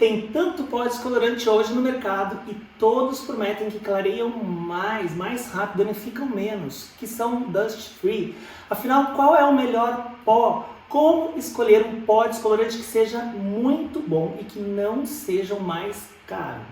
Tem tanto pó descolorante hoje no mercado e todos prometem que clareiam mais rápido, danificam menos, que são dust free. Afinal, qual é o melhor pó? Como escolher um pó descolorante que seja muito bom e que não seja o mais caro?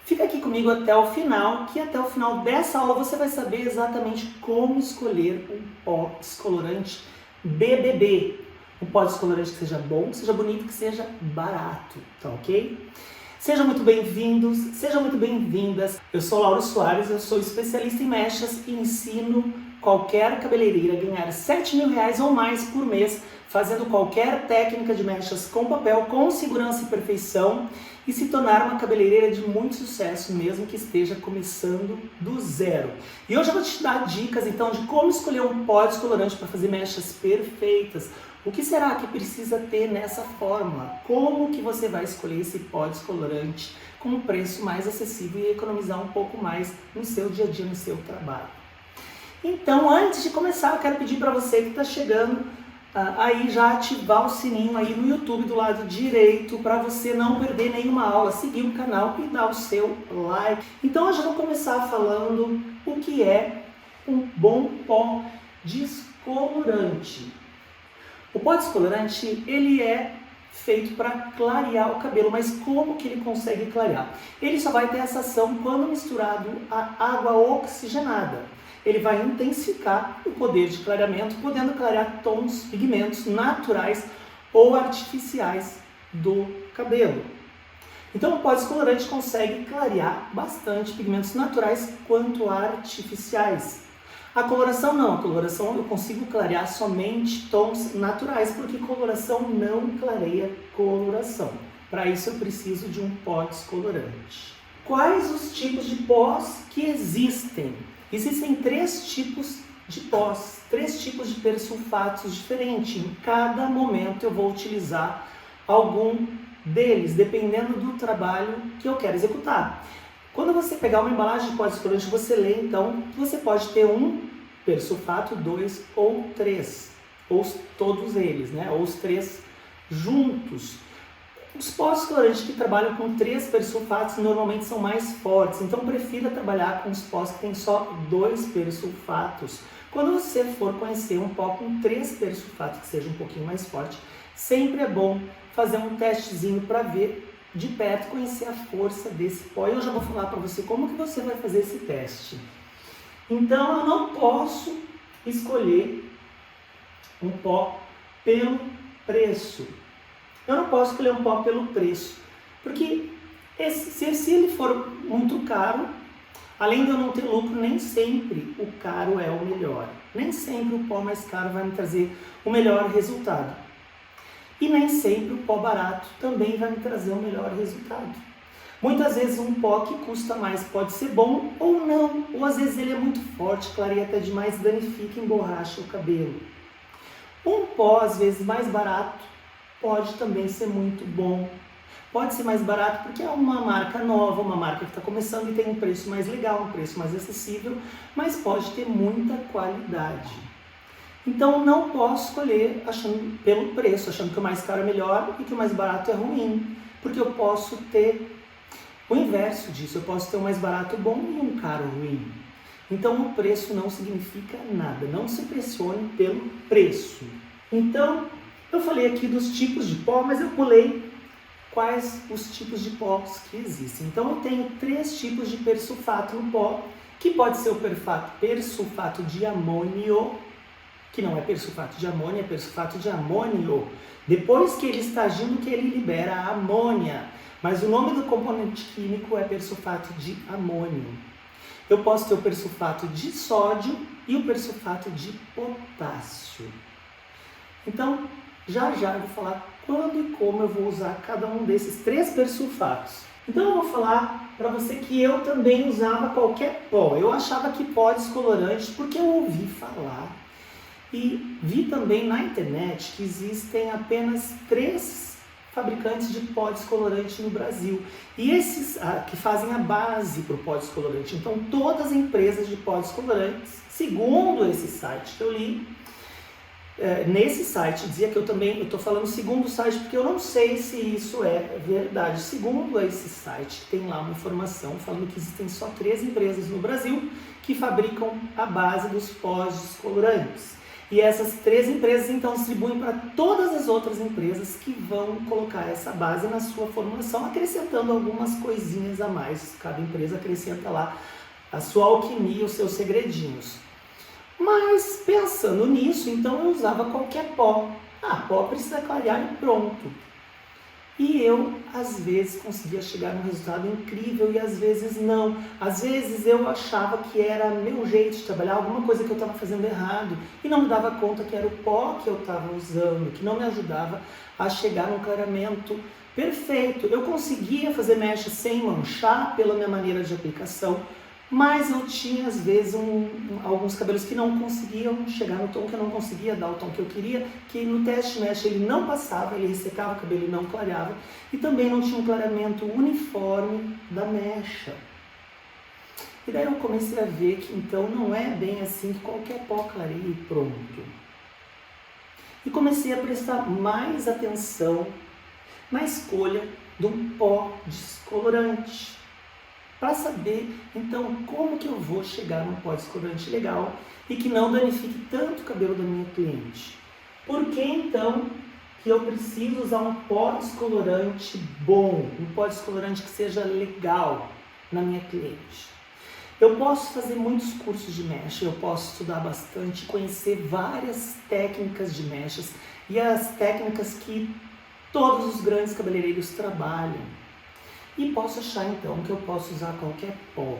Fica aqui comigo até o final, que até o final dessa aula você vai saber exatamente como escolher um pó descolorante BBB. Um pó descolorante que seja bom, que seja bonito, que seja barato, tá ok? Sejam muito bem-vindos, sejam muito bem-vindas. Eu sou Lauro Soares, eu sou especialista em mechas e ensino qualquer cabeleireira a ganhar R$7.000 ou mais por mês, fazendo qualquer técnica de mechas com papel, com segurança e perfeição, e se tornar uma cabeleireira de muito sucesso, mesmo que esteja começando do zero. E hoje eu vou te dar dicas, então, de como escolher um pó descolorante para fazer mechas perfeitas. O que será que precisa ter nessa fórmula? Como que você vai escolher esse pó descolorante com um preço mais acessível e economizar um pouco mais no seu dia a dia, no seu trabalho? Então, antes de começar, eu quero pedir para você que está chegando aí já ativar o sininho aí no YouTube do lado direito para você não perder nenhuma aula, seguir o canal e dar o seu like. Então, hoje eu vou começar falando o que é um bom pó descolorante. O pó descolorante, ele é feito para clarear o cabelo, mas como que ele consegue clarear? Ele só vai ter essa ação quando misturado a água oxigenada. Ele vai intensificar o poder de clareamento, podendo clarear tons, pigmentos naturais ou artificiais do cabelo. Então o pó descolorante consegue clarear bastante pigmentos naturais quanto artificiais. A coloração não, a coloração eu consigo clarear somente tons naturais, porque coloração não clareia coloração. Para isso eu preciso de um pó descolorante. Quais os tipos de pós que existem? Existem 3 tipos de pós, 3 tipos de persulfatos diferentes. Em cada momento eu vou utilizar algum deles, dependendo do trabalho que eu quero executar. Quando você pegar uma embalagem de pó descolorante, você lê, então, que você pode ter um persulfato, 2 ou 3, ou todos eles, né? Ou os 3 juntos. Os pós descolorantes que trabalham com 3 persulfatos normalmente são mais fortes, então prefira trabalhar com os pós que tem só 2 persulfatos. Quando você for conhecer um pó com 3 persulfatos que seja um pouquinho mais forte, sempre é bom fazer um testezinho para ver de perto, conhecer a força desse pó. E eu já vou falar para você como que você vai fazer esse teste. Então eu não posso escolher um pó pelo preço. Eu não posso escolher um pó pelo preço, porque se ele for muito caro, além de eu não ter lucro, nem sempre o caro é o melhor. Nem sempre o pó mais caro vai me trazer o melhor resultado. E nem sempre o pó barato também vai me trazer o melhor resultado. Muitas vezes um pó que custa mais pode ser bom ou não, ou às vezes ele é muito forte, clareia até demais, danifica e emborracha o cabelo. Um pó às vezes mais barato pode também ser muito bom. Pode ser mais barato porque é uma marca nova, uma marca que está começando e tem um preço mais legal, um preço mais acessível, mas pode ter muita qualidade. Então não posso escolher pelo preço, achando que o mais caro é melhor e que o mais barato é ruim, porque eu posso ter o inverso disso, eu posso ter um mais barato bom e um caro ruim. Então o preço não significa nada, não se pressione pelo preço. Então, eu falei aqui dos tipos de pó, mas eu pulei quais os tipos de pós que existem. Então eu tenho 3 tipos de persulfato no pó, que pode ser o persulfato de amônio, que não é persulfato de amônia, é persulfato de amônio. Depois que ele está agindo, que ele libera a amônia. Mas o nome do componente químico é persulfato de amônio. Eu posso ter o persulfato de sódio e o persulfato de potássio. Então, já eu vou falar quando e como eu vou usar cada um desses 3 persulfatos. Então eu vou falar para você que eu também usava qualquer pó. Eu achava que pó descolorante porque eu ouvi falar e vi também na internet que existem apenas 3 fabricantes de pó descolorante no Brasil. E esses que fazem a base para o pó descolorante. Então todas as empresas de pó descolorantes, segundo esse site que eu li, nesse site dizia que eu estou falando segundo o site porque eu não sei se isso é verdade. Segundo esse site, tem lá uma informação falando que existem só 3 empresas no Brasil que fabricam a base dos pós descolorantes. E essas 3 empresas então distribuem para todas as outras empresas que vão colocar essa base na sua formulação, acrescentando algumas coisinhas a mais. Cada empresa acrescenta lá a sua alquimia, os seus segredinhos. Mas pensando nisso, então eu usava qualquer pó. Pó precisa clarear e pronto. E eu, às vezes, conseguia chegar num resultado incrível e às vezes não. Às vezes eu achava que era meu jeito de trabalhar, alguma coisa que eu estava fazendo errado e não me dava conta que era o pó que eu estava usando, que não me ajudava a chegar num clareamento perfeito. Eu conseguia fazer mecha sem manchar pela minha maneira de aplicação, mas eu tinha, às vezes, alguns cabelos que não conseguiam chegar no tom, que eu não conseguia dar o tom que eu queria, que no teste mecha ele não passava, ele ressecava o cabelo e não clareava, e também não tinha um clareamento uniforme da mecha. E daí eu comecei a ver que então não é bem assim que qualquer pó clareia e pronto. E comecei a prestar mais atenção na escolha de um pó descolorante, para saber, então, como que eu vou chegar num pó descolorante legal e que não danifique tanto o cabelo da minha cliente. Por que, então, que eu preciso usar um pó descolorante bom, um pó descolorante que seja legal na minha cliente? Eu posso fazer muitos cursos de mecha, eu posso estudar bastante, conhecer várias técnicas de mechas e as técnicas que todos os grandes cabeleireiros trabalham. E posso achar então que eu posso usar qualquer pó.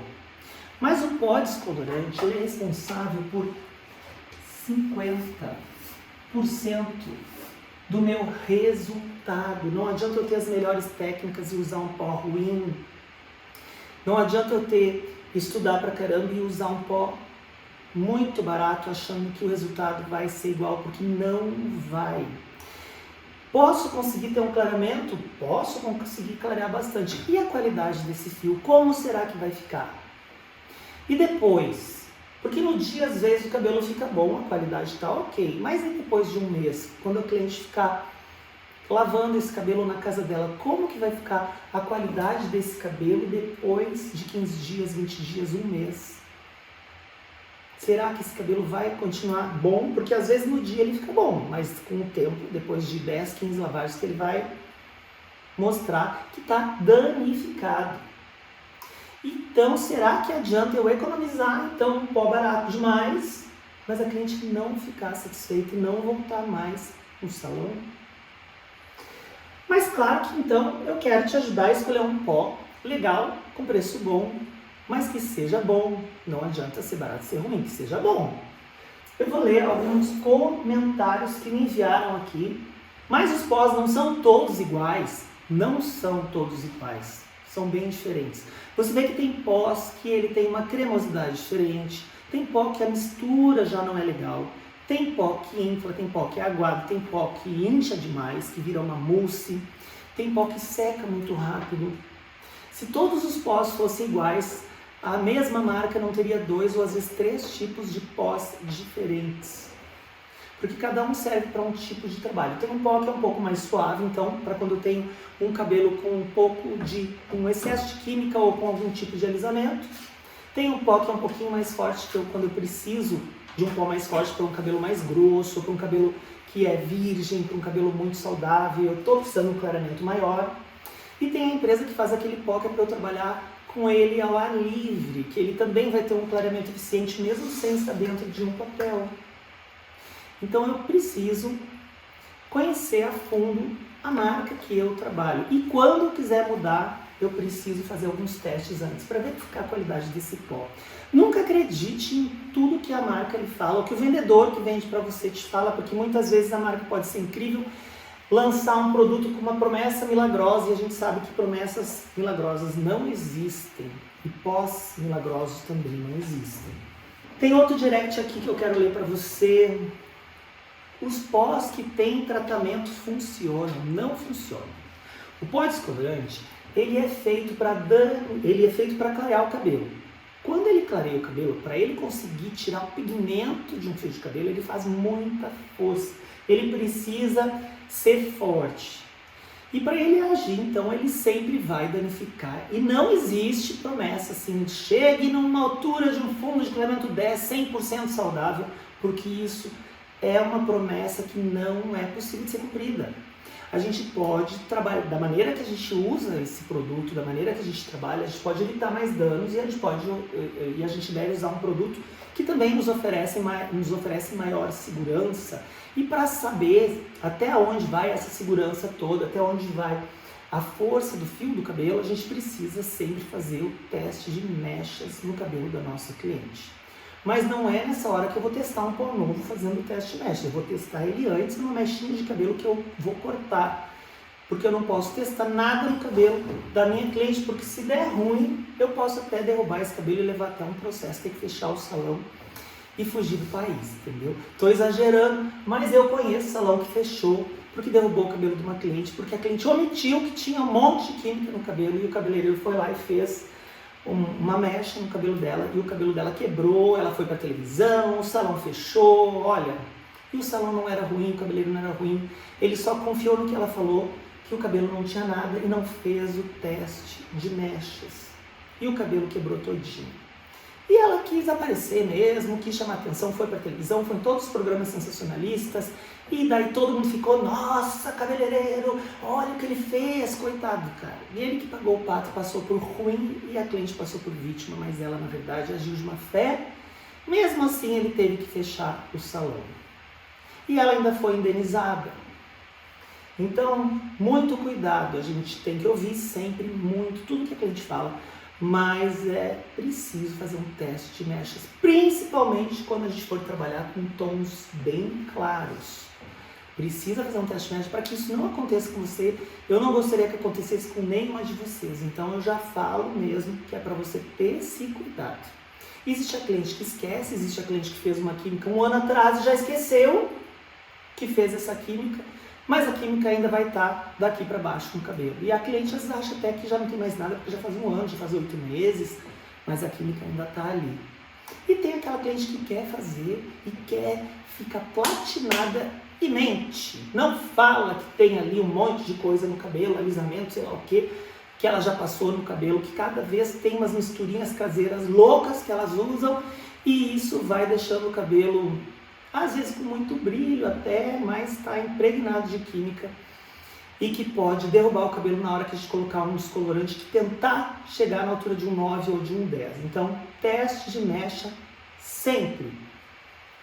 Mas o pó descolorante ele é responsável por 50% do meu resultado. Não adianta eu ter as melhores técnicas e usar um pó ruim. Não adianta eu estudar pra caramba e usar um pó muito barato achando que o resultado vai ser igual, porque não vai. Posso conseguir ter um clareamento? Posso conseguir clarear bastante. E a qualidade desse fio? Como será que vai ficar? E depois? Porque no dia, às vezes, o cabelo fica bom, a qualidade está ok. Mas e depois de um mês? Quando a cliente ficar lavando esse cabelo na casa dela, como que vai ficar a qualidade desse cabelo depois de 15 dias, 20 dias, um mês? Será que esse cabelo vai continuar bom? Porque às vezes no dia ele fica bom, mas com o tempo, depois de 10, 15 lavagens, que ele vai mostrar que está danificado. Então, será que adianta eu economizar então um pó barato demais, mas a cliente não ficar satisfeita e não voltar mais no salão? Mas claro que então eu quero te ajudar a escolher um pó legal, com preço bom, mas que seja bom. Não adianta ser barato e ser ruim, que seja bom. Eu vou ler alguns comentários que me enviaram aqui, mas os pós não são todos iguais, não são todos iguais, são bem diferentes. Você vê que tem pós que ele tem uma cremosidade diferente, tem pó que a mistura já não é legal, tem pó que infla, tem pó que é aguado, tem pó que incha demais, que vira uma mousse, tem pó que seca muito rápido. Se todos os pós fossem iguais, a mesma marca não teria 2 ou às vezes 3 tipos de pós diferentes. Porque cada um serve para um tipo de trabalho. Tem um pó que é um pouco mais suave, então, para quando eu tenho um cabelo com um excesso de química ou com algum tipo de alisamento. Tem um pó que é um pouquinho mais forte, quando eu preciso de um pó mais forte para um cabelo mais grosso, para um cabelo que é virgem, para um cabelo muito saudável, eu estou precisando de um clareamento maior. E tem a empresa que faz aquele pó que é para eu trabalhar com ele ao ar livre, que ele também vai ter um clareamento eficiente mesmo sem estar dentro de um papel. Então eu preciso conhecer a fundo a marca que eu trabalho. E quando eu quiser mudar, eu preciso fazer alguns testes antes para verificar a qualidade desse pó. Nunca acredite em tudo que a marca lhe fala, ou que o vendedor que vende para você te fala, porque muitas vezes a marca pode ser incrível, lançar um produto com uma promessa milagrosa, e a gente sabe que promessas milagrosas não existem, e pós milagrosos também não existem. Tem outro direct aqui que eu quero ler para você. Os pós que têm tratamento funcionam, não funcionam. O pó descolorante, ele é feito para clarear o cabelo. Quando ele clareia o cabelo, para ele conseguir tirar o pigmento de um fio de cabelo, ele faz muita força. Ele precisa ser forte. E para ele agir, então, ele sempre vai danificar. E não existe promessa assim, chegue numa altura de um fundo de clareamento 10, 100% saudável, porque isso é uma promessa que não é possível de ser cumprida. A gente pode trabalhar, da maneira que a gente usa esse produto, da maneira que a gente trabalha, a gente pode evitar mais danos e a gente deve usar um produto que também nos oferece maior segurança. E para saber até onde vai essa segurança toda, até onde vai a força do fio do cabelo, a gente precisa sempre fazer o teste de mechas no cabelo da nossa cliente. Mas não é nessa hora que eu vou testar um pó novo fazendo o teste de mecha. Eu vou testar ele antes numa mechinha de cabelo que eu vou cortar. Porque eu não posso testar nada no cabelo da minha cliente, porque se der ruim, eu posso até derrubar esse cabelo e levar até um processo, ter que fechar o salão e fugir do país, entendeu? Estou exagerando, mas eu conheço salão que fechou porque derrubou o cabelo de uma cliente, porque a cliente omitiu que tinha um monte de química no cabelo e o cabeleireiro foi lá e fez uma mecha no cabelo dela e o cabelo dela quebrou, ela foi para televisão, o salão fechou, olha, e o salão não era ruim, o cabeleireiro não era ruim, ele só confiou no que ela falou, que o cabelo não tinha nada e não fez o teste de mechas e o cabelo quebrou todinho. E ela quis aparecer mesmo, quis chamar atenção, foi para televisão, foi em todos os programas sensacionalistas e daí todo mundo ficou, nossa, cabeleireiro, olha o que ele fez, coitado, cara. E ele que pagou o pato passou por ruim e a cliente passou por vítima, mas ela na verdade agiu de má fé. Mesmo assim ele teve que fechar o salão. E ela ainda foi indenizada. Então, muito cuidado, a gente tem que ouvir sempre muito, tudo que a cliente fala, mas é preciso fazer um teste de mechas, principalmente quando a gente for trabalhar com tons bem claros. Precisa fazer um teste de mechas para que isso não aconteça com você. Eu não gostaria que acontecesse com nenhuma de vocês, então eu já falo mesmo que é para você ter esse cuidado. Existe a cliente que esquece, existe a cliente que fez uma química um ano atrás e já esqueceu que fez essa química, mas a química ainda vai estar daqui para baixo no cabelo. E a cliente às vezes acha até que já não tem mais nada, porque já faz um ano, já faz 8 meses, mas a química ainda está ali. E tem aquela cliente que quer fazer e quer ficar platinada e mente. Não fala que tem ali um monte de coisa no cabelo, alisamento, sei lá o que ela já passou no cabelo, que cada vez tem umas misturinhas caseiras loucas que elas usam e isso vai deixando o cabelo às vezes com muito brilho até, mas está impregnado de química e que pode derrubar o cabelo na hora que a gente colocar um descolorante que tentar chegar na altura de um 9 ou de um 10. Então, teste de mecha sempre.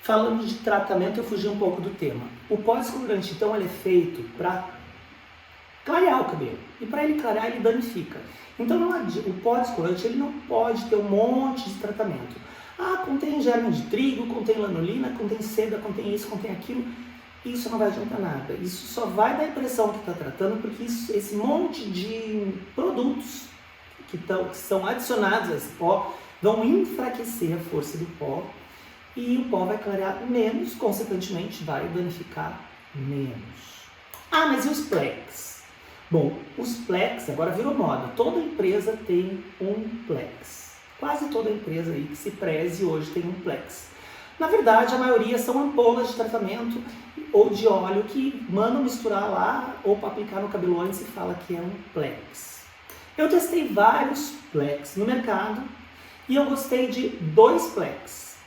Falando de tratamento, eu fugi um pouco do tema. O pó descolorante, então, ele é feito para clarear o cabelo. E para ele clarear, ele danifica. Então, o pó descolorante ele não pode ter um monte de tratamento. Ah, contém germe de trigo, contém lanolina, contém seda, contém isso, contém aquilo. Isso não vai adiantar nada. Isso só vai dar a impressão que está tratando, porque esse monte de produtos que são adicionados a esse pó vão enfraquecer a força do pó e o pó vai clarear menos, consequentemente vai danificar menos. Ah, mas e os plex? Bom, os plex agora virou moda. Toda empresa tem um plex. Quase toda empresa aí que se preze hoje tem um plex. Na verdade, a maioria são ampolas de tratamento ou de óleo que mandam misturar lá ou para aplicar no cabelo antes e fala que é um plex. Eu testei vários plex no mercado e eu gostei de 2 plex.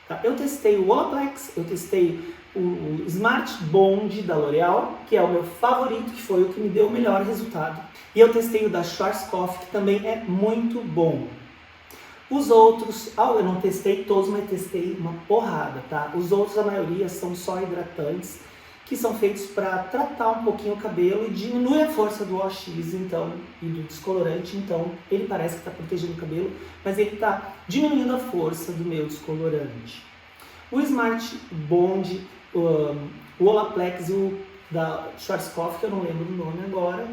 Tá? Eu testei o Olaplex, eu testei o Smart Bond da L'Oréal, que é o meu favorito, que foi o que me deu o melhor resultado. E eu testei o da Schwarzkopf, que também é muito bom. Os outros, eu não testei todos, mas testei uma porrada, tá? Os outros, a maioria, são só hidratantes, que são feitos para tratar um pouquinho o cabelo e diminuir a força do OX, então, e do descolorante. Então, ele parece que está protegendo o cabelo, mas ele está diminuindo a força do meu descolorante. O Smart Bond, o Olaplex e o da Schwarzkopf, que eu não lembro o nome agora,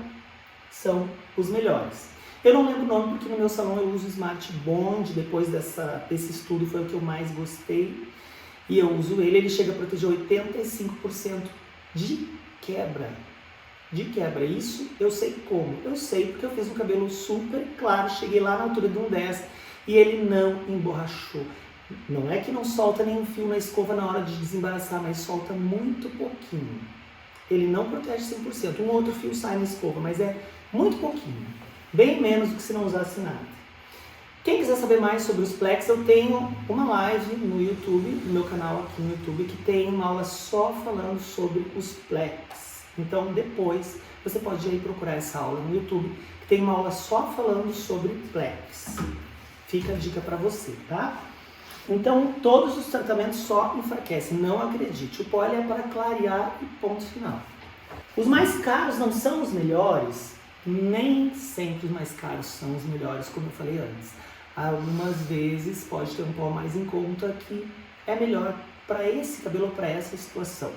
são os melhores. Eu não lembro o nome porque no meu salão eu uso o Smart Bond, depois desse estudo foi o que eu mais gostei. E eu uso ele chega a proteger 85% de quebra. De quebra. Isso eu sei como. Eu sei porque eu fiz um cabelo super claro, cheguei lá na altura de um 10 e ele não emborrachou. Não é que não solta nenhum fio na escova na hora de desembaraçar, mas solta muito pouquinho. Ele não protege 100%. Um outro fio sai na escova, mas é muito pouquinho. Bem menos do que se não usasse nada. Quem quiser saber mais sobre os Plex, eu tenho uma live no YouTube, no meu canal aqui no YouTube, que tem uma aula só falando sobre os Plex. Então depois você pode ir procurar essa aula no YouTube, que tem uma aula só falando sobre Plex. Fica a dica para você, tá? Então, todos os tratamentos só enfraquecem, não acredite. O pó é para clarear e ponto final. Os mais caros não são os melhores, nem sempre os mais caros são os melhores, como eu falei antes. Algumas vezes pode ter um pó mais em conta que é melhor para esse cabelo, para essa situação.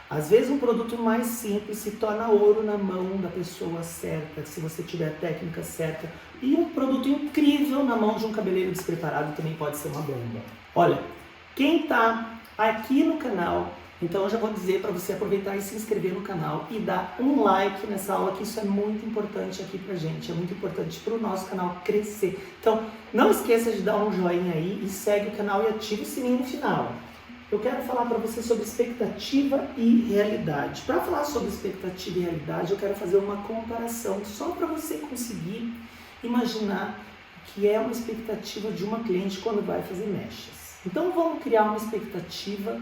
Às vezes um produto mais simples se torna ouro na mão da pessoa certa, se você tiver a técnica certa. E um produto incrível na mão de um cabeleireiro despreparado também pode ser uma bomba. Olha, quem está aqui no canal, então eu já vou dizer para você aproveitar e se inscrever no canal e dar um like nessa aula, que isso é muito importante aqui pra gente, é muito importante para o nosso canal crescer. Então não esqueça de dar um joinha aí e segue o canal e ative o sininho no final. Eu quero falar para você sobre expectativa e realidade. Para falar sobre expectativa e realidade, eu quero fazer uma comparação só para você conseguir imaginar o que é uma expectativa de uma cliente quando vai fazer mechas. Então vamos criar uma expectativa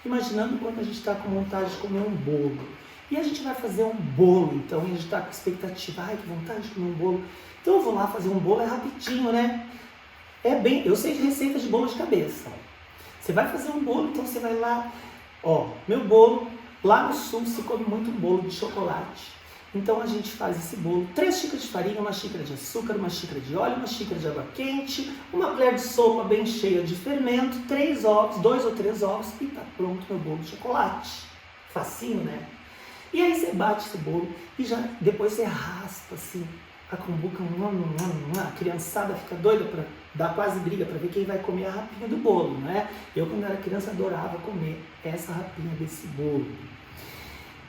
imaginando quando a gente está com vontade de comer um bolo. E a gente vai fazer um bolo, então, e a gente está com expectativa, ai que vontade de comer um bolo. Então eu vou lá fazer um bolo, é rapidinho, né? Eu sei de receita de bolo de cabeça. Você vai fazer um bolo, então você vai lá, ó, meu bolo, lá no sul se come muito bolo de chocolate. Então a gente faz esse bolo, 3 xícaras de farinha, 1 xícara de açúcar, 1 xícara de óleo, 1 xícara de água quente, uma colher de sopa bem cheia de fermento, 3 ovos, 2 ou 3 ovos e tá pronto meu bolo de chocolate. Facinho, né? E aí você bate esse bolo e já depois você raspa assim, a cumbuca, a criançada fica doida para dar quase briga para ver quem vai comer a rapinha do bolo, né? Eu quando era criança adorava comer essa rapinha desse bolo.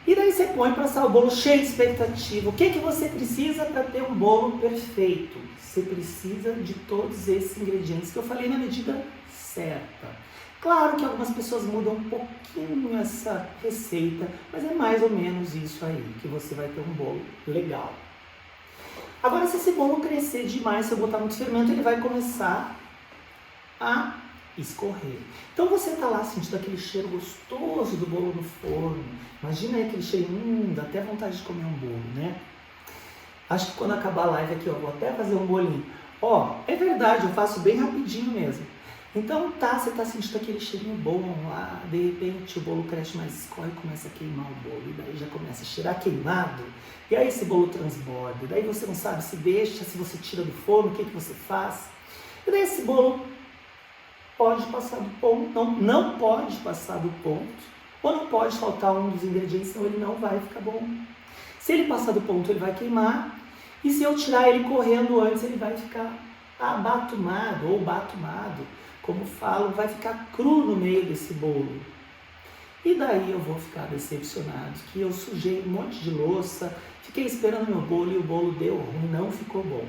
E daí você põe para assar o bolo cheio de expectativa. O que você precisa para ter um bolo perfeito? Você precisa de todos esses ingredientes que eu falei na medida certa. Claro que algumas pessoas mudam um pouquinho essa receita, mas é mais ou menos isso aí, que você vai ter um bolo legal. Agora, se esse bolo crescer demais, se eu botar muito fermento, ele vai começar a escorrer. Então você tá lá sentindo aquele cheiro gostoso do bolo no forno. Imagina aí aquele cheiro, dá até vontade de comer um bolo, né? Acho que quando acabar a live aqui, eu vou até fazer um bolinho. Ó, é verdade, eu faço bem rapidinho mesmo. Então tá, você tá sentindo aquele cheirinho bom lá, de repente o bolo cresce, mas escorre e começa a queimar o bolo, e daí já começa a cheirar queimado, e aí esse bolo transborda, e daí você não sabe se deixa, se você tira do forno, o que você faz, e daí esse bolo pode passar do ponto, não pode passar do ponto, ou não pode faltar um dos ingredientes, senão ele não vai ficar bom. Se ele passar do ponto, ele vai queimar, e se eu tirar ele correndo antes, ele vai ficar abatumado ou batumado, como falo, vai ficar cru no meio desse bolo. E daí eu vou ficar decepcionado, que eu sujei um monte de louça, fiquei esperando meu bolo e o bolo deu ruim, não ficou bom.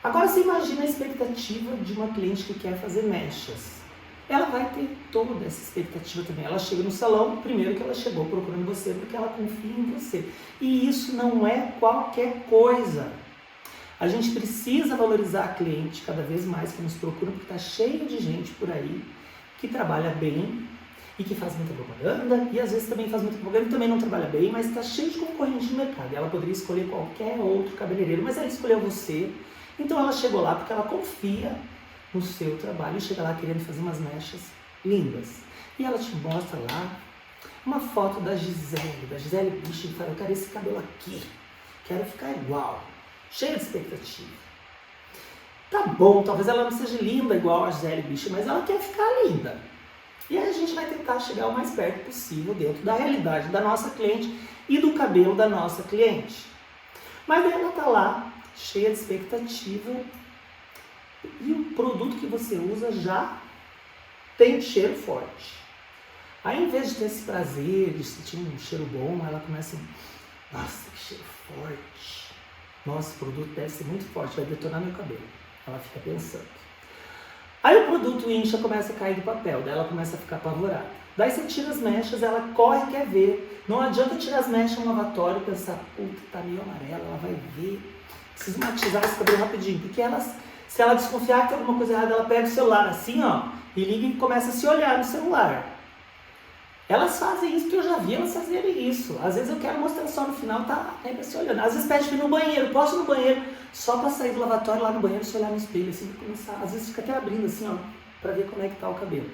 Agora você imagina a expectativa de uma cliente que quer fazer mechas. Ela vai ter toda essa expectativa também. Ela chega no salão, primeiro que ela chegou procurando você, porque ela confia em você. E isso não é qualquer coisa. A gente precisa valorizar a cliente cada vez mais que nos procura, porque está cheio de gente por aí que trabalha bem e que faz muita propaganda, e às vezes também faz muita propaganda e também não trabalha bem, mas está cheio de concorrente no mercado. E ela poderia escolher qualquer outro cabeleireiro, mas ela escolheu você. Então ela chegou lá porque ela confia no seu trabalho e chega lá querendo fazer umas mechas lindas. E ela te mostra lá uma foto da Gisele Bündchen, e fala, eu quero esse cabelo aqui, quero ficar igual. Cheia de expectativa. Tá bom, talvez ela não seja linda igual a Gisele Bündchen, mas ela quer ficar linda. E aí a gente vai tentar chegar o mais perto possível dentro da realidade da nossa cliente e do cabelo da nossa cliente. Mas daí ela tá lá, cheia de expectativa, e o produto que você usa já tem cheiro forte. Aí, em vez de ter esse prazer, de sentir um cheiro bom, ela começa a, nossa, que cheiro forte. Nossa, o produto deve ser muito forte, vai detonar meu cabelo. Ela fica pensando. Aí o produto incha, começa a cair do papel, daí ela começa a ficar apavorada. Daí você tira as mechas, ela corre e quer ver. Não adianta tirar as mechas no lavatório e pensar, puta, tá meio amarela, ela vai ver. Preciso matizar esse cabelo rapidinho, porque se ela desconfiar que tem alguma coisa errada, ela pega o celular assim, ó, e liga e começa a se olhar no celular. Elas fazem isso, porque eu já vi elas fazerem isso. Às vezes eu quero mostrar só no final, tá pra se olhando. Às vezes pede pra ir no banheiro, posso ir no banheiro, só pra sair do lavatório lá no banheiro, se olhar no espelho, assim, pra começar. Às vezes fica até abrindo assim, ó, pra ver como é que tá o cabelo.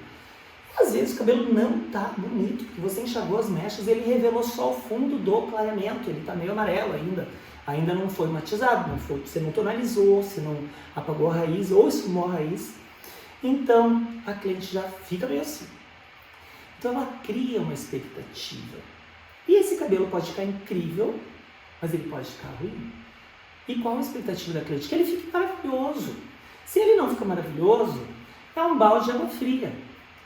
Às vezes o cabelo não tá bonito, porque você enxagou as mechas e ele revelou só o fundo do clareamento, ele tá meio amarelo ainda. Ainda não foi matizado, você não tonalizou, você não apagou a raiz ou esfumou a raiz. Então a cliente já fica meio assim. Então ela cria uma expectativa. E esse cabelo pode ficar incrível, mas ele pode ficar ruim. E qual a expectativa da cliente? Que ele fique maravilhoso. Se ele não fica maravilhoso, é um balde de água fria.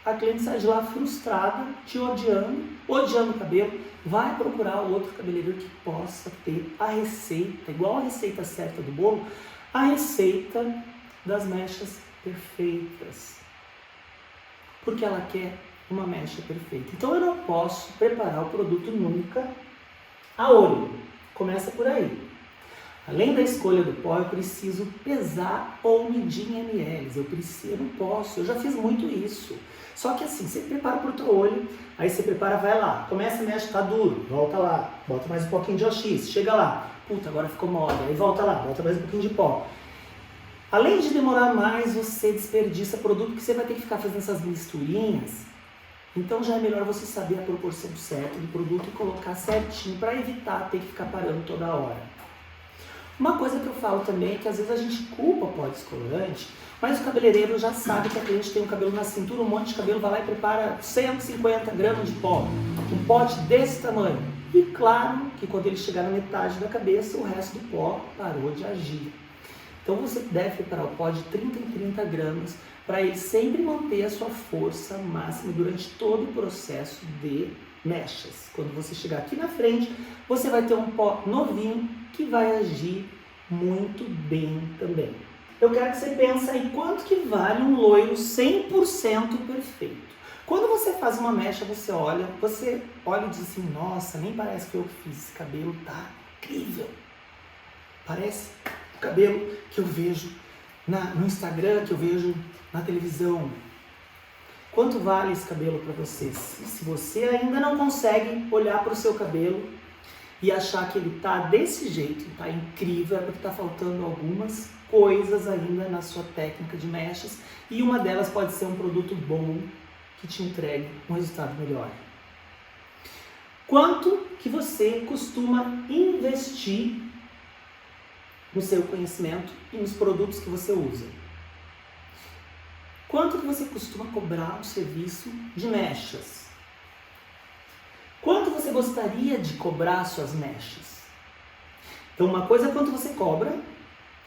A cliente sai de lá frustrada, te odiando o cabelo, vai procurar outro cabeleireiro que possa ter a receita, igual a receita certa do bolo, a receita das mechas perfeitas. Porque ela quer uma mecha perfeita. Então eu não posso preparar o produto nunca a olho. Começa por aí. Além da escolha do pó, eu preciso pesar ou medir em ml. Eu não posso, eu já fiz muito isso. Só que assim, você prepara para o teu olho, aí você prepara, vai lá, começa a mexer, tá duro, volta lá, bota mais um pouquinho de OX, chega lá, puta, agora ficou moda, aí volta lá, bota mais um pouquinho de pó. Além de demorar mais, você desperdiça produto, que você vai ter que ficar fazendo essas misturinhas. Então já é melhor você saber a proporção certa do produto e colocar certinho para evitar ter que ficar parando toda hora. Uma coisa que eu falo também é que às vezes a gente culpa o pó descolorante, mas o cabeleireiro já sabe que a cliente tem um cabelo na cintura, um monte de cabelo, vai lá e prepara 150 gramas de pó, um pote desse tamanho. E claro que quando ele chegar na metade da cabeça, o resto do pó parou de agir. Então você deve preparar o pó de 30 em 30 gramas para ele sempre manter a sua força máxima durante todo o processo de mechas. Quando você chegar aqui na frente, você vai ter um pó novinho que vai agir muito bem também. Eu quero que você pense aí quanto que vale um loiro 100% perfeito. Quando você faz uma mecha, você olha e diz assim, nossa, nem parece que eu fiz esse cabelo, tá incrível. Parece o cabelo que eu vejo no Instagram, que eu vejo na televisão. Quanto vale esse cabelo para você? Se você ainda não consegue olhar para o seu cabelo e achar que ele tá desse jeito, tá incrível, é porque tá faltando algumas coisas ainda na sua técnica de mechas, e uma delas pode ser um produto bom que te entregue um resultado melhor. Quanto que você costuma investir no seu conhecimento e nos produtos que você usa? Quanto que você costuma cobrar um serviço de mechas? Quanto você gostaria de cobrar suas mechas? Então uma coisa é quanto você cobra,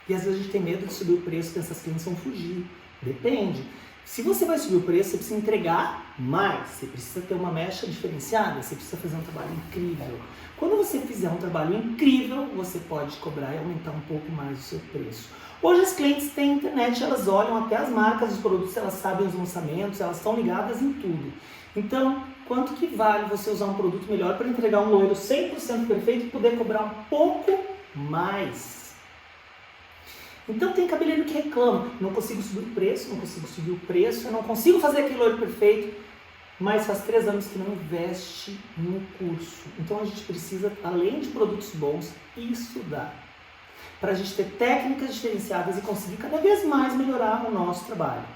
e às vezes a gente tem medo de subir o preço, pensa que as clientes vão fugir. Depende. Se você vai subir o preço, você precisa entregar mais, você precisa ter uma mecha diferenciada, você precisa fazer um trabalho incrível. Quando você fizer um trabalho incrível, você pode cobrar e aumentar um pouco mais o seu preço. Hoje as clientes têm internet, elas olham até as marcas dos produtos, elas sabem os lançamentos, elas estão ligadas em tudo. Então, quanto que vale você usar um produto melhor para entregar um loiro 100% perfeito e poder cobrar um pouco mais? Então tem cabeleireiro que reclama, não consigo subir o preço, eu não consigo fazer aquele loiro perfeito, mas faz 3 anos que não investe no curso. Então a gente precisa, além de produtos bons, estudar, para a gente ter técnicas diferenciadas e conseguir cada vez mais melhorar o nosso trabalho.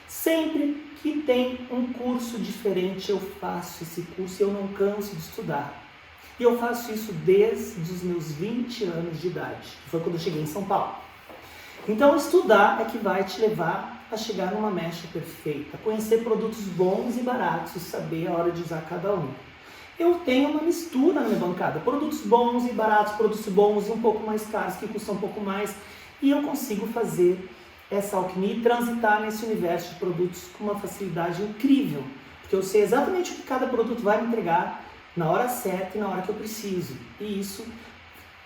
Sempre que tem um curso diferente, eu faço esse curso e eu não canso de estudar. E eu faço isso desde os meus 20 anos de idade, que foi quando eu cheguei em São Paulo. Então estudar é que vai te levar a chegar numa mecha perfeita, conhecer produtos bons e baratos e saber a hora de usar cada um. Eu tenho uma mistura na minha bancada, produtos bons e baratos, produtos bons e um pouco mais caros, que custam um pouco mais, e eu consigo fazer essa alquimia e transitar nesse universo de produtos com uma facilidade incrível, porque eu sei exatamente o que cada produto vai me entregar na hora certa e na hora que eu preciso, e isso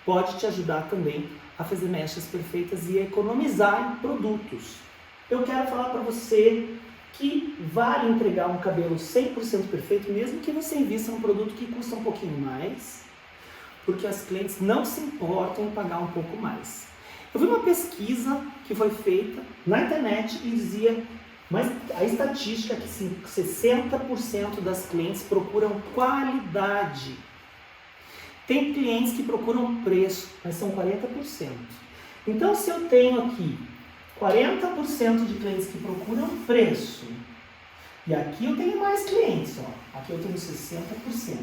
pode te ajudar também a fazer mechas perfeitas e economizar em produtos. Eu quero falar para você que vale entregar um cabelo 100% perfeito, mesmo que você invista num produto que custa um pouquinho mais, porque as clientes não se importam em pagar um pouco mais. Eu vi uma pesquisa que foi feita na internet e dizia, mas a estatística é que 60% das clientes procuram qualidade. Tem clientes que procuram preço, mas são 40%. Então, se eu tenho aqui 40% de clientes que procuram preço, e aqui eu tenho mais clientes, ó. Aqui eu tenho 60%.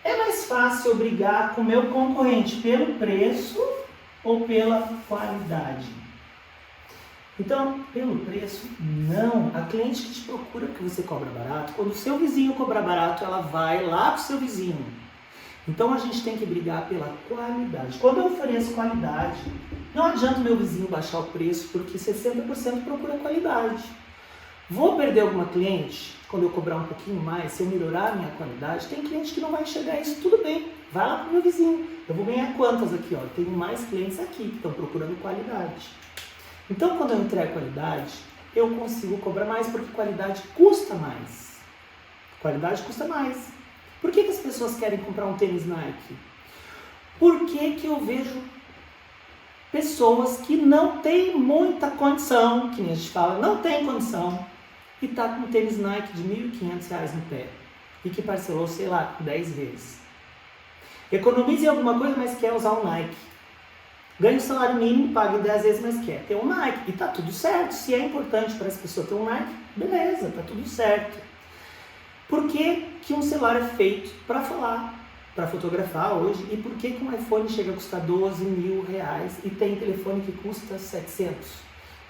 É mais fácil eu brigar com o meu concorrente pelo preço ou pela qualidade? Então, pelo preço, não. A cliente que te procura porque você cobra barato, quando o seu vizinho cobrar barato, ela vai lá pro seu vizinho. Então, a gente tem que brigar pela qualidade. Quando eu ofereço qualidade, não adianta o meu vizinho baixar o preço, porque 60% procura qualidade. Vou perder alguma cliente quando eu cobrar um pouquinho mais, se eu melhorar a minha qualidade? Tem cliente que não vai enxergar isso, tudo bem. Vai lá pro meu vizinho. Eu vou ganhar quantas aqui? Ó? Eu tenho mais clientes aqui que estão procurando qualidade. Então, quando eu entrego qualidade, eu consigo cobrar mais, porque qualidade custa mais. Qualidade custa mais. Por que as pessoas querem comprar um tênis Nike? Por que eu vejo pessoas que não têm muita condição, que nem a gente fala, não tem condição, e tá com um tênis Nike de R$ 1.500 no pé, e que parcelou, sei lá, 10 vezes. Economize em alguma coisa, mas quer usar um Nike. Ganha um salário mínimo, paga 10 vezes, mas quer ter um Nike. E tá tudo certo. Se é importante para essa pessoa ter um Nike, beleza, tá tudo certo. Por que que um celular é feito para falar, para fotografar hoje? E por que que um iPhone chega a custar R$ 12.000 e tem telefone que custa 700?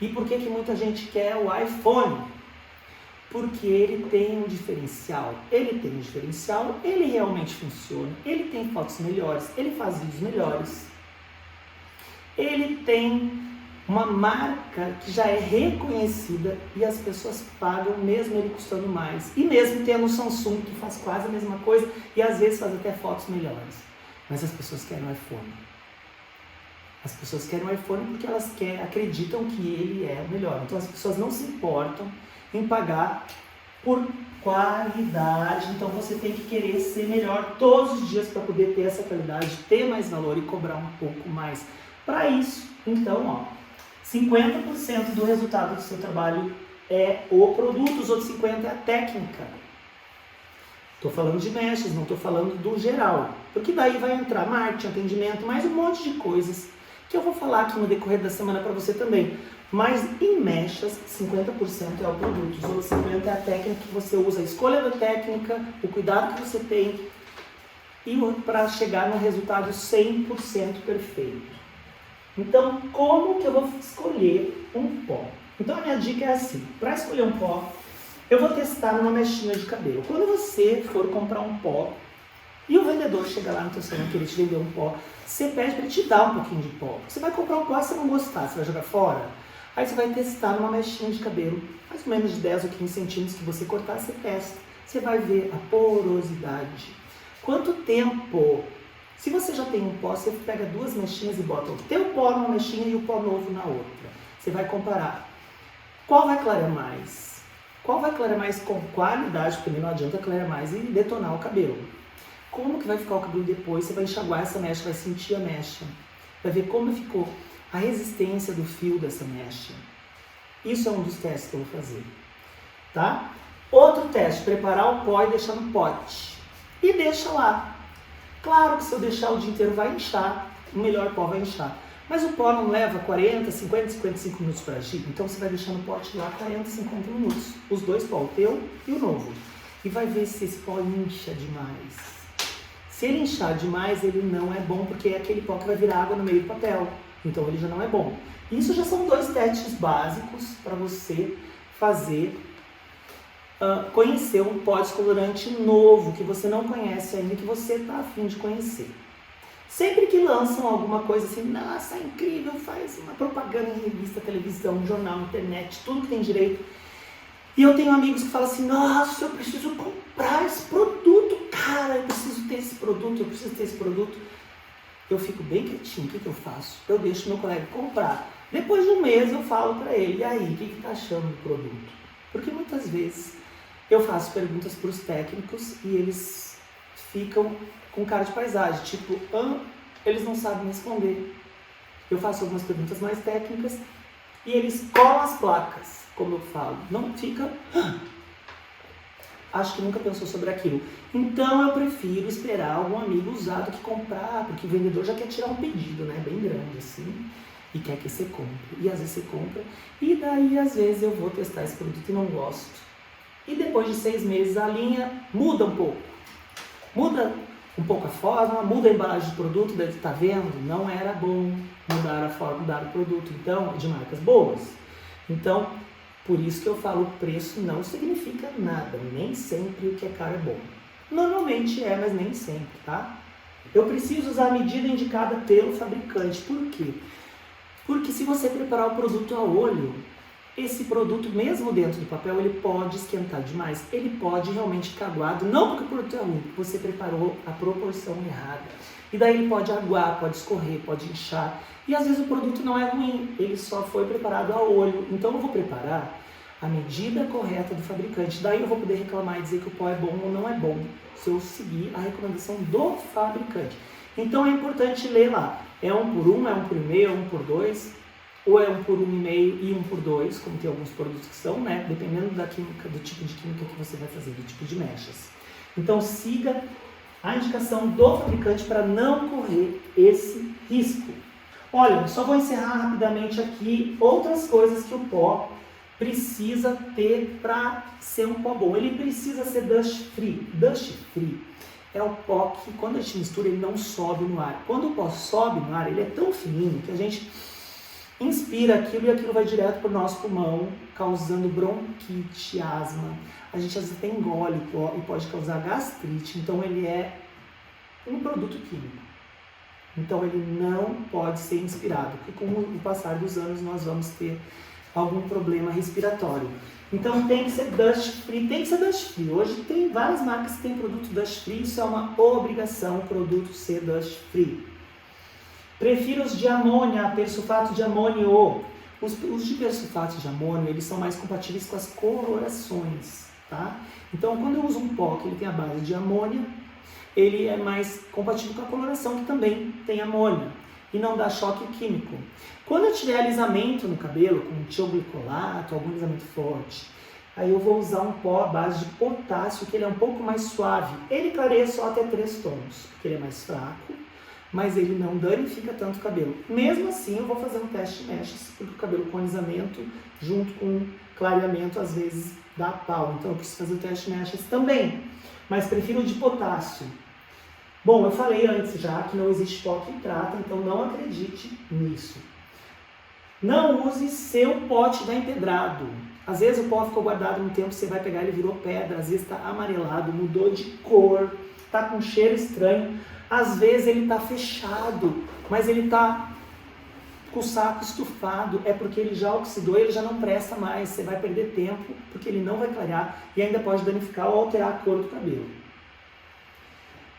E por que que muita gente quer o iPhone? Porque ele tem um diferencial. Ele tem um diferencial, ele realmente funciona, ele tem fotos melhores, ele faz vídeos melhores. Ele tem uma marca que já é reconhecida e as pessoas pagam mesmo ele custando mais. E mesmo tendo o Samsung que faz quase a mesma coisa e às vezes faz até fotos melhores. Mas as pessoas querem o iPhone. As pessoas querem o iPhone porque elas acreditam que ele é o melhor. Então as pessoas não se importam em pagar por qualidade. Então você tem que querer ser melhor todos os dias para poder ter essa qualidade, ter mais valor e cobrar um pouco mais. Para isso, então, ó, 50% do resultado do seu trabalho é o produto, os outros 50% é a técnica. Estou falando de mechas, não estou falando do geral. Porque daí vai entrar marketing, atendimento, mais um monte de coisas que eu vou falar aqui no decorrer da semana para você também. Mas em mechas, 50% é o produto, os outros 50% é a técnica que você usa, a escolha da técnica, o cuidado que você tem e para chegar no resultado 100% perfeito. Então, como que eu vou escolher um pó? Então, a minha dica é assim, para escolher um pó, eu vou testar numa mechinha de cabelo. Quando você for comprar um pó, e o vendedor chega lá no teu salão querer te vender um pó, você pede para ele te dar um pouquinho de pó. Você vai comprar um pó e você não gostar, você vai jogar fora? Aí você vai testar numa mechinha de cabelo, mais ou menos de 10 ou 15 centímetros que você cortar, você testa. Você vai ver a porosidade. Quanto tempo? Se você já tem um pó, você pega 2 mechinhas e bota o teu pó numa mechinha e o pó novo na outra. Você vai comparar. Qual vai clarear mais? Qual vai clarear mais com qualidade? Porque não adianta clarear mais e detonar o cabelo. Como que vai ficar o cabelo depois? Você vai enxaguar essa mecha, vai sentir a mecha. Vai ver como ficou a resistência do fio dessa mecha. Isso é um dos testes que eu vou fazer. Tá? Outro teste, preparar o pó e deixar no pote. E deixa lá. Claro que se eu deixar o dia inteiro vai inchar, o melhor pó vai inchar. Mas o pó não leva 40, 50, 55 minutos para agir, então você vai deixar no pote lá 40, 50 minutos. Os dois pó, o teu e o novo. E vai ver se esse pó incha demais. Se ele inchar demais, ele não é bom, porque é aquele pó que vai virar água no meio do papel. Então ele já não é bom. Isso já são 2 testes básicos para você fazer, conhecer um pó descolorante novo, que você não conhece ainda, que você está a fim de conhecer. Sempre que lançam alguma coisa assim, nossa, é incrível, faz uma propaganda em revista, televisão, jornal, internet, tudo que tem direito. E eu tenho amigos que falam assim, nossa, eu preciso comprar esse produto, cara, eu preciso ter esse produto, eu preciso ter esse produto. eu fico bem quietinho. O que eu faço? Eu deixo meu colega comprar. Depois de um mês eu falo para ele, e aí, o que tá achando do produto? Porque muitas vezes eu faço perguntas para os técnicos e eles ficam com cara de paisagem, tipo, eles não sabem responder. Eu faço algumas perguntas mais técnicas e eles colam as placas, como eu falo. Não fica, acho que nunca pensou sobre aquilo. Então eu prefiro esperar algum amigo usar do que comprar, porque o vendedor já quer tirar um pedido, né, bem grande assim, e quer que você compre. E às vezes você compra, e daí às vezes eu vou testar esse produto e não gosto. E depois de 6 meses a linha muda um pouco. Muda um pouco a forma, muda a embalagem do produto, deve estar vendo, não era bom, mudar a forma, mudar o produto, então, de marcas boas. Então, por isso que eu falo, o preço não significa nada, nem sempre o que é caro é bom. Normalmente é, mas nem sempre, tá? Eu preciso usar a medida indicada pelo fabricante, por quê? Porque se você preparar o produto a olho, esse produto, mesmo dentro do papel, ele pode esquentar demais. Ele pode realmente ficar aguado, não porque o produto é ruim, porque você preparou a proporção errada. E daí ele pode aguar, pode escorrer, pode inchar. E às vezes o produto não é ruim, ele só foi preparado a olho. Então eu vou preparar a medida correta do fabricante. Daí eu vou poder reclamar e dizer que o pó é bom ou não é bom, se eu seguir a recomendação do fabricante. Então é importante ler lá. É 1 por 1, é 1 por 1,5, é 1 por 2... ou é 1 por 1,5 e 1 por 2, como tem alguns produtos que são, né? Dependendo da química, do tipo de química que você vai fazer, do tipo de mechas. Então siga a indicação do fabricante para não correr esse risco. Olha, só vou encerrar rapidamente aqui outras coisas que o pó precisa ter para ser um pó bom. Ele precisa ser dust free. Dust free é o pó que, quando a gente mistura, ele não sobe no ar. Quando o pó sobe no ar, ele é tão fininho que a gente inspira aquilo e aquilo vai direto para o nosso pulmão, causando bronquite, asma. A gente às vezes até engole o pó e pode causar gastrite. Então ele é um produto químico. Então ele não pode ser inspirado, porque com o passar dos anos nós vamos ter algum problema respiratório. Então tem que ser dust free, tem que ser dust free. Hoje tem várias marcas que têm produto dust free, isso é uma obrigação, o produto ser dust free. Prefiro os de amônia, persulfato de amônio. Os de persulfato de amônio, eles são mais compatíveis com as colorações, tá? Então, quando eu uso um pó que ele tem a base de amônia, ele é mais compatível com a coloração que também tem amônia e não dá choque químico. Quando eu tiver alisamento no cabelo, com tioglicolato, algum alisamento forte, aí eu vou usar um pó à base de potássio, que ele é um pouco mais suave. Ele clareia só até 3 tons, porque ele é mais fraco, mas ele não danifica tanto o cabelo. Mesmo assim, eu vou fazer um teste de mechas, porque o cabelo com alisamento, junto com clareamento, às vezes dá pau. Então eu preciso fazer o teste de mechas também, mas prefiro o de potássio. Bom, eu falei antes já que não existe pó que trata, então não acredite nisso. Não use seu pote da Empedrado. Às vezes o pó ficou guardado no tempo, você vai pegar, ele virou pedra, às vezes está amarelado, mudou de cor, está com cheiro estranho. Às vezes ele está fechado, mas ele está com o saco estufado, é porque ele já oxidou e ele já não presta mais. Você vai perder tempo, porque ele não vai clarear e ainda pode danificar ou alterar a cor do cabelo.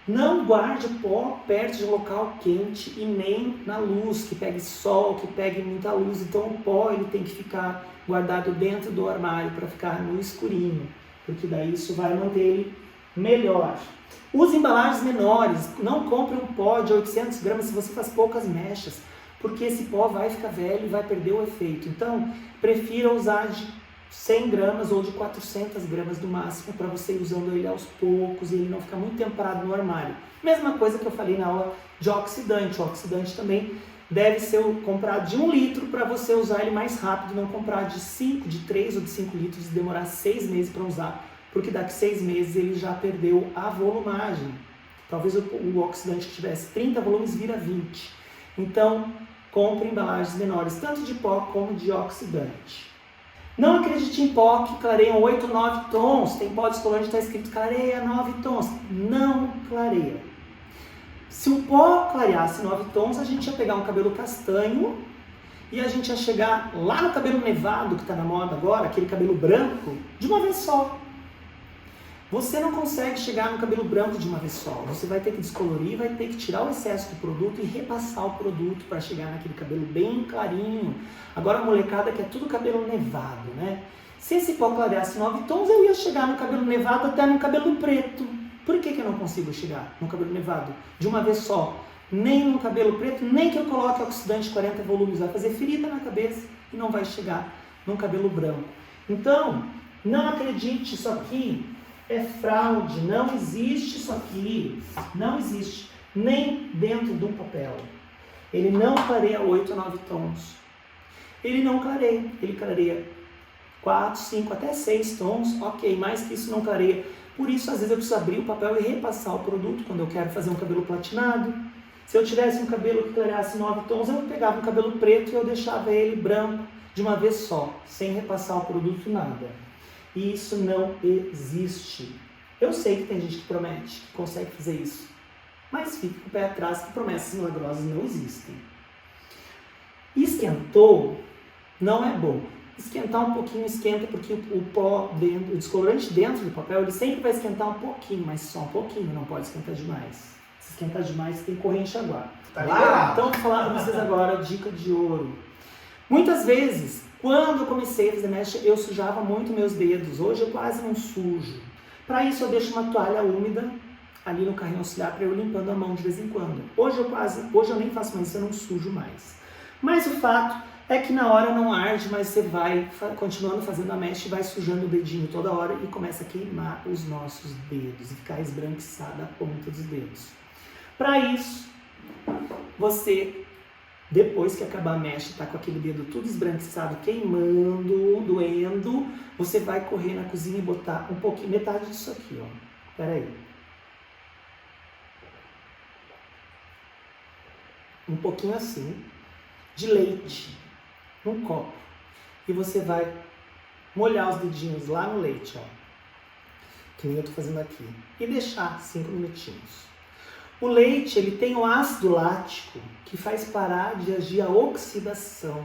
Não guarde o pó perto de um local quente e nem na luz, que pegue sol, que pegue muita luz. Então o pó ele tem que ficar guardado dentro do armário para ficar no escurinho, porque daí isso vai manter ele melhor. Use embalagens menores, não compre um pó de 800 gramas se você faz poucas mechas, porque esse pó vai ficar velho e vai perder o efeito. Então, prefira usar de 100 gramas ou de 400 gramas no máximo, para você ir usando ele aos poucos e ele não ficar muito tempo parado no armário. Mesma coisa que eu falei na aula de oxidante. O oxidante também deve ser comprado de 1 litro para você usar ele mais rápido, não comprar de 5, de 3 ou de 5 litros e demorar 6 meses para usar, porque daqui 6 meses ele já perdeu a volumagem. Talvez o oxidante que tivesse 30 volumes vira 20. Então, compre embalagens menores, tanto de pó como de oxidante. Não acredite em pó que clareiam 8, 9 tons. Tem pó descolorante que está escrito clareia 9 tons. Não clareia. Se o pó clareasse 9 tons, a gente ia pegar um cabelo castanho e a gente ia chegar lá no cabelo nevado, que está na moda agora, aquele cabelo branco, de uma vez só. Você não consegue chegar no cabelo branco de uma vez só. Você vai ter que descolorir, vai ter que tirar o excesso do produto e repassar o produto para chegar naquele cabelo bem clarinho. Agora a molecada quer tudo cabelo nevado, né? Se esse pó clareasse 9 tons, eu ia chegar no cabelo nevado até no cabelo preto. Por que eu não consigo chegar no cabelo nevado de uma vez só? Nem no cabelo preto, nem que eu coloque oxidante 40 volumes. Vai fazer ferida na cabeça e não vai chegar no cabelo branco. Então, não acredite, isso aqui é fraude, não existe isso aqui, não existe, nem dentro do papel. Ele não clareia 8 ou 9 tons. Ele não clareia, ele clareia 4, 5, até 6 tons, ok, mais que isso não clareia. Por isso, às vezes, eu preciso abrir o papel e repassar o produto quando eu quero fazer um cabelo platinado. Se eu tivesse um cabelo que clareasse 9 tons, eu pegava um cabelo preto e eu deixava ele branco de uma vez só, sem repassar o produto, nada. E isso não existe. Eu sei que tem gente que promete, que consegue fazer isso. Mas fique com o pé atrás que promessas milagrosas não existem. Esquentou, não é bom. Esquentar um pouquinho esquenta, porque o pó, o descolorante dentro do papel, ele sempre vai esquentar um pouquinho, mas só um pouquinho, não pode esquentar demais. Se esquentar demais, você tem que correr enxaguar. Tá ligado? Então, vou falar para vocês agora, dica de ouro. Muitas vezes, quando eu comecei a fazer mecha, eu sujava muito meus dedos. Hoje eu quase não sujo. Para isso eu deixo uma toalha úmida ali no carrinho auxiliar para eu ir limpando a mão de vez em quando. Hoje eu nem faço mais isso, eu não sujo mais. Mas o fato é que na hora não arde, mas você vai continuando fazendo a mecha e vai sujando o dedinho toda hora e começa a queimar os nossos dedos e ficar esbranquiçada a ponta dos dedos. Para isso, você, depois que acabar a mecha, tá com aquele dedo tudo esbranquiçado, queimando, doendo, você vai correr na cozinha e botar um pouquinho, metade disso aqui, ó. Pera aí. Um pouquinho assim, de leite, num copo. E você vai molhar os dedinhos lá no leite, ó. Que nem eu tô fazendo aqui. E deixar 5 minutinhos. O leite, ele tem o ácido lático que faz parar de agir a oxidação.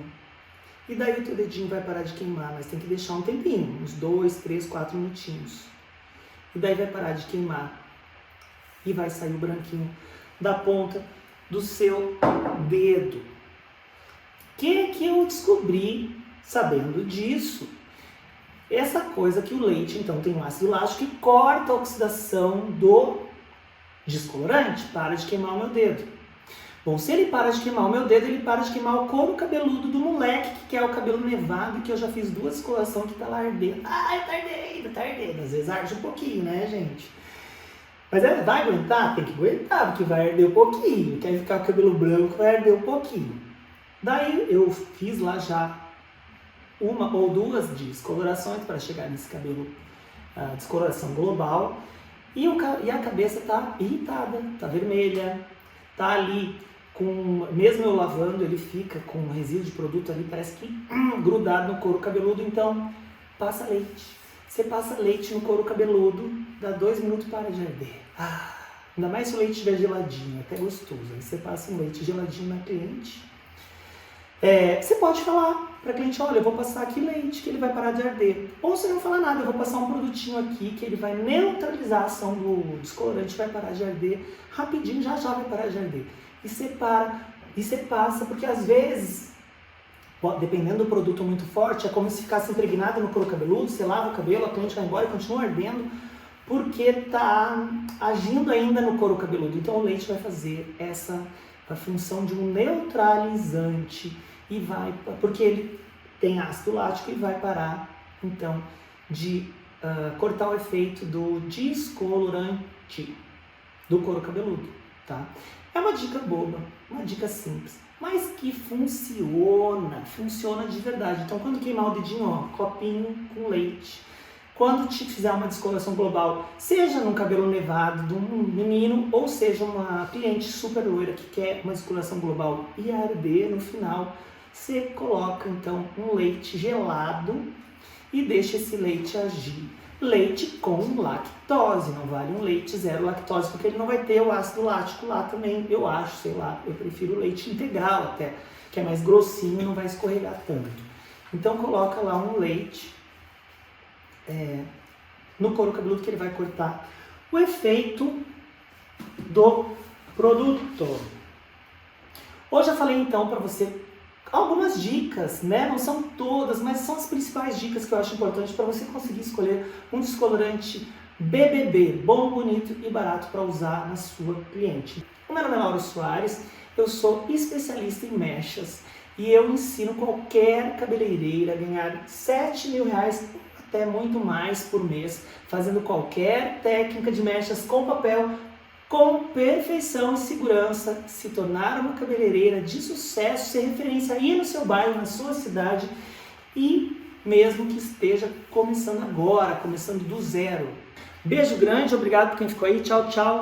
E daí o teu dedinho vai parar de queimar, mas tem que deixar um tempinho, uns 2, 3, 4 minutinhos. E daí vai parar de queimar. E vai sair o branquinho da ponta do seu dedo. O que eu descobri sabendo disso? Essa coisa que o leite, então, tem um ácido lático que corta a oxidação do descolorante, para de queimar o meu dedo. Bom, se ele para de queimar o meu dedo, ele para de queimar o couro cabeludo do moleque que quer o cabelo nevado, que eu já fiz 2 descolorações que tá lá ardendo. Ai, tá ardendo. Às vezes arde um pouquinho, né, gente? Mas vai aguentar? Tem que aguentar, porque vai arder um pouquinho. Quer ficar com o cabelo branco, vai arder um pouquinho. Daí eu fiz lá já 1 ou 2 descolorações para chegar nesse cabelo, descoloração global. E a cabeça tá irritada, tá vermelha, tá ali com, mesmo eu lavando, ele fica com um resíduo de produto ali, parece que grudado no couro cabeludo. Então, passa leite. Você passa leite no couro cabeludo, dá 2 minutos para de arder. Ainda mais se o leite estiver geladinho, até gostoso. Aí você passa um leite geladinho na cliente. Você pode falar para a cliente, olha, eu vou passar aqui leite, que ele vai parar de arder. Ou você não fala nada, eu vou passar um produtinho aqui, que ele vai neutralizar a ação do descolorante, vai parar de arder rapidinho, já vai parar de arder. E você passa, porque às vezes, dependendo do produto muito forte, é como se ficasse impregnado no couro cabeludo, você lava o cabelo, a cliente vai embora e continua ardendo, porque está agindo ainda no couro cabeludo. Então o leite vai fazer a função de um neutralizante e porque ele tem ácido lático e vai parar então de cortar o efeito do descolorante do couro cabeludo, tá? É uma dica boba, uma dica simples, mas que funciona de verdade. Então quando queimar o dedinho, ó, copinho com leite. Quando te fizer uma descoloração global, seja num cabelo nevado de um menino, ou seja uma cliente super loira que quer uma descoloração global e arder no final, você coloca então um leite gelado e deixa esse leite agir. Leite com lactose, não vale um leite 0 lactose, porque ele não vai ter o ácido lático lá também, eu acho, sei lá, eu prefiro o leite integral até, que é mais grossinho e não vai escorregar tanto. Então coloca lá um leite no couro cabeludo que ele vai cortar o efeito do produto. Hoje eu falei então para você algumas dicas, né? Não são todas, mas são as principais dicas que eu acho importante para você conseguir escolher um descolorante BBB, bom, bonito e barato para usar na sua cliente. O meu nome é Lauro Soares, eu sou especialista em mechas e eu ensino qualquer cabeleireira a ganhar R$7.000 até muito mais por mês, fazendo qualquer técnica de mechas com papel, com perfeição e segurança, se tornar uma cabeleireira de sucesso, ser referência aí no seu bairro, na sua cidade e mesmo que esteja começando agora, começando do zero. Beijo grande, obrigado por quem ficou aí, tchau, tchau.